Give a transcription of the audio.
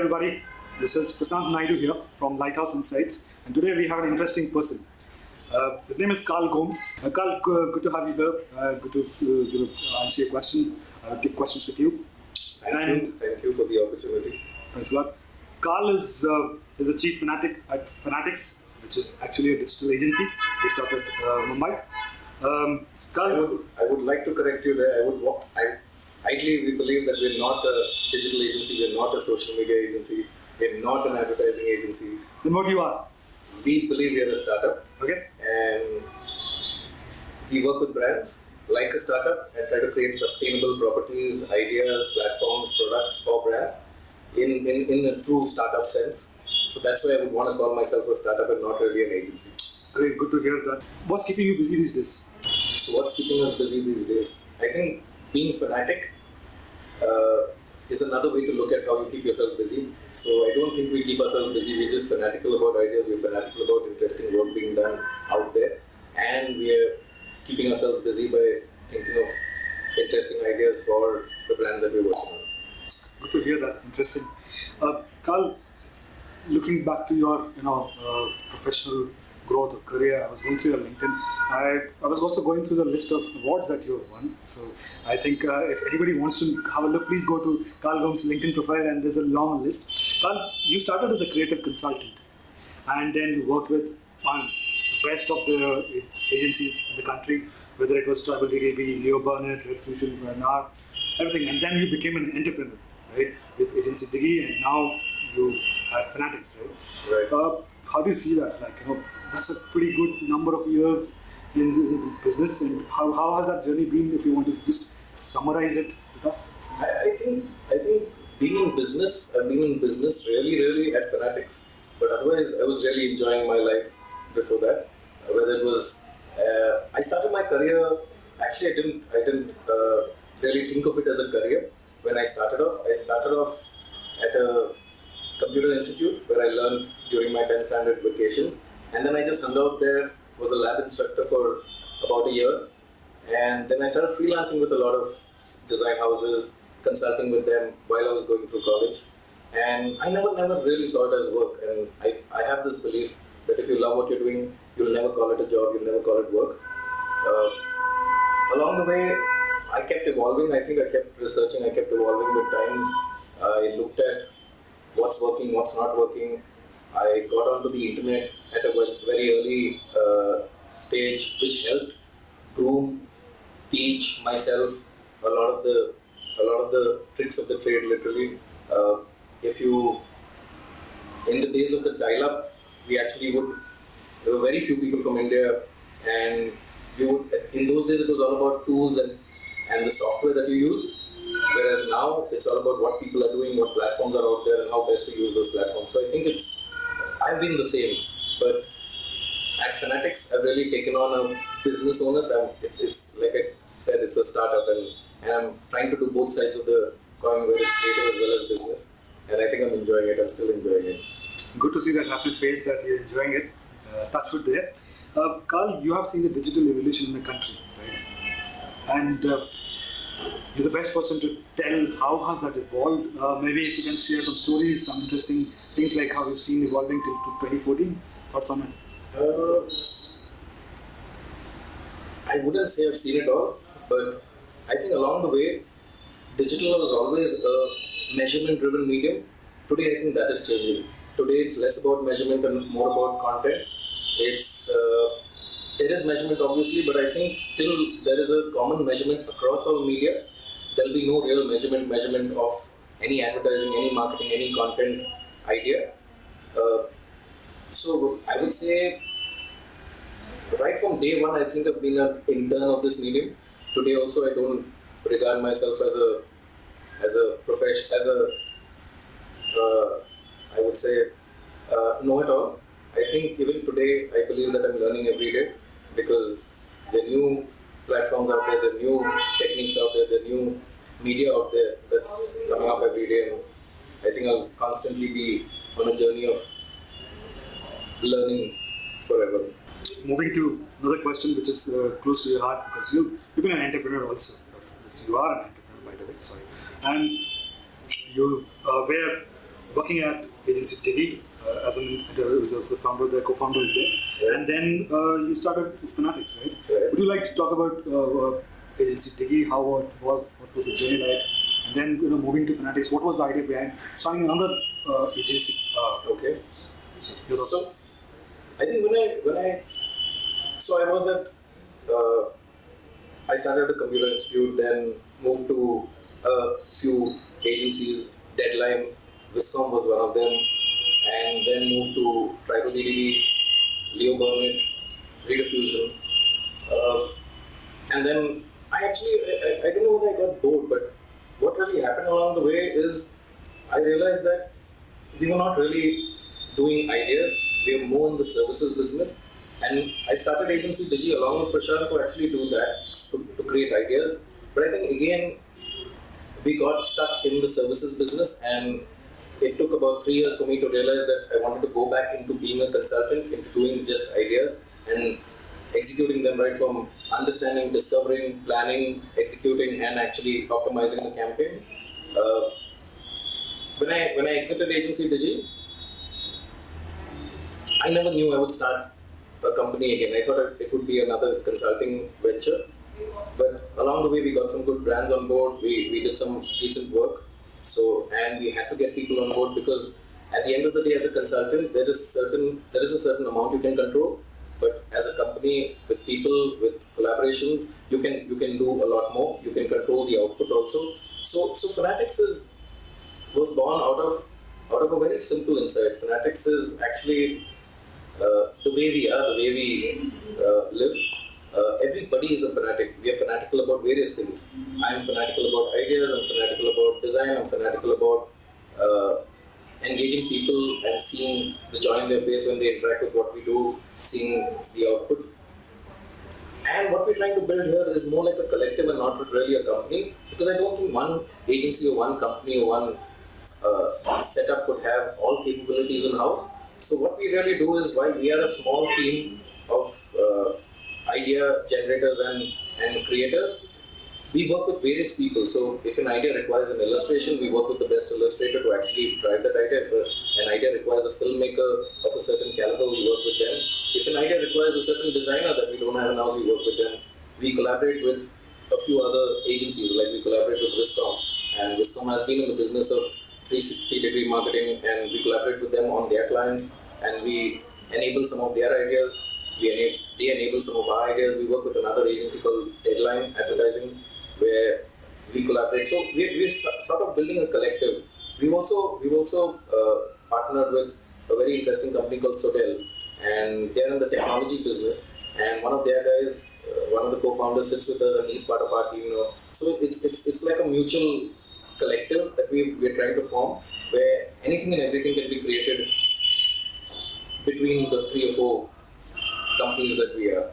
everybody. This is Prasant Naidu here from Lighthouse Insights, and today we have an interesting person. His name is Karl Gomes. Karl, good to have you here. Good to answer your question. I will take questions with you. Thank you for the opportunity. Thanks a lot. Karl is the chief fanatic at Fanatics, which is actually a digital agency based out at Mumbai. Karl, I would like to correct you there. Ideally, we believe that we're not a digital agency, we're not a social media agency, we're not an advertising agency. then what you are? We believe we are a startup. Okay. And we work with brands like a startup and try to create sustainable properties, ideas, platforms, products for brands in a true startup sense. So that's why I would want to call myself a startup and not really an agency. Great, good to hear that. What's keeping you busy these days? So what's keeping us busy these days? I think being fanatic is another way to look at how you keep yourself busy. So I don't think we keep ourselves busy, we're just fanatical about ideas, we're fanatical about interesting work being done out there, and we're keeping ourselves busy by thinking of interesting ideas for the brands that we're working on. Good to hear that. Interesting. Karl, looking back to your professional growth or career, I was going through your LinkedIn. I was also going through the list of awards that you have won. So I think if anybody wants to have a look, please go to Karl Gomes' LinkedIn profile, and there's a long list. Karl, you started as a creative consultant, and then you worked with the best of the agencies in the country, whether it was Tribal DDB, Leo Burnett, Red Fusion for an hour, everything. And then you became an entrepreneur, right, with Agency Digi, and now you at Fanatics, right? Right. How do you see that? That's a pretty good number of years in the business, and how has that journey been? If you want to just summarize it with us. I think being in business, I've been in business really at Fanatics, but otherwise I was really enjoying my life before that. Whether it was, I started my career. Actually, I didn't really think of it as a career when I started off. I started off at a computer institute where I learned during my 10th standard vacations, and then I just hung out there, was a lab instructor for about a year, and then I started freelancing with a lot of design houses, consulting with them while I was going through college, and I never really saw it as work. And I have this belief that if you love what you're doing, you'll never call it a job, you'll never call it work. Along the way, I kept evolving. I think I kept researching, I kept evolving with times. I looked at what's working, what's not working. I got onto the internet at a very early stage, which helped groom, teach myself a lot of the tricks of the trade. Literally, in the days of the dial-up, there were very few people from India, and in those days it was all about tools and the software that you use. Whereas now it's all about what people are doing, what platforms are out there, and how best to use those platforms. So I think I've been the same, but at Fanatics, I've really taken on a business owner. It's like I said, it's a startup, and I'm trying to do both sides of the coin, where it's creative as well as business. And I think I'm enjoying it. I'm still enjoying it. Good to see that happy face that you're enjoying it. Touch wood there. Karl, you have seen the digital evolution in the country, right? And you're the best person to tell how has that evolved. Maybe if you can share some stories, some interesting things like how we've seen evolving till 2014. Thoughts on it? I wouldn't say I've seen it all, but I think along the way, digital was always a measurement-driven medium. Today, I think that is changing. Today, it's less about measurement and more about content. There is measurement obviously, but I think till there is a common measurement across all media, there'll be no real measurement of any advertising, any marketing, any content idea. So I would say right from day one, I think I've been an intern of this medium. Today also, I don't regard myself as a profession, I would say know-it-all. I think even today, I believe that I'm learning every day, because there are new platforms out there, there are new techniques out there, there are new media out there that's coming up every day, and I think I'll constantly be on a journey of learning forever. Moving to another question which is close to your heart, because you've been an entrepreneur also. You are an entrepreneur, by the way, sorry. And you wear working at agency Tiggy as a founder, the co-founder there, and then you started Fanatics, right? Would you like to talk about agency Tiggy? How it was? What was the journey like? And then moving to Fanatics, what was the idea behind starting another agency? Okay. So I think I was at I started a computer institute, then moved to a few agencies. Deadline, Viscom was one of them, and then moved to Tribal DDB, Leo Burnett, Reader Fusion, and then I don't know whether I got bored, but what really happened along the way is I realized that we were not really doing ideas, we were more in the services business. And I started Agency Digi along with Prashant to actually do that, to create ideas. But I think again, we got stuck in the services business, and it took about 3 years for me to realize that I wanted to go back into being a consultant, into doing just ideas and executing them, right from understanding, discovering, planning, executing, and actually optimizing the campaign. When I exited Agency Digi, I never knew I would start a company again. I thought it would be another consulting venture. But along the way, we got some good brands on board. We did some decent work. And we had to get people on board because at the end of the day, as a consultant, there is a certain amount you can control. But as a company with people, with collaborations, you can do a lot more. You can control the output also. So Fanatics was born out of a very simple insight. Fanatics is actually the way we are, the way we live. Everybody is a fanatic. We are fanatical about various things. I'm fanatical about ideas, I'm fanatical about design, I'm fanatical about engaging people and seeing the joy in their face when they interact with what we do, seeing the output. And what we're trying to build here is more like a collective and not really a company, because I don't think one agency or one company or one setup could have all capabilities in-house. So what we really do is, while we are a small team of idea generators and creators, we work with various people. So if an idea requires an illustration, we work with the best illustrator to actually drive that idea. If an idea requires a filmmaker of a certain caliber, we work with them. If an idea requires a certain designer that we don't have in-house, we work with them. We collaborate with a few other agencies, like we collaborate with Viscom. And Viscom has been in the business of 360-degree marketing, and we collaborate with them on their clients, and we enable some of their ideas. They enable some of our ideas. We work with another agency called Deadline Advertising, where we collaborate. So we're sort of building a collective. We've also partnered with a very interesting company called Sodel, and they're in the technology business. And one of their guys, one of the co-founders, sits with us, and he's part of our team now. So it's like a mutual collective that we're trying to form, where anything and everything can be created between the 3 or 4 companies that we are.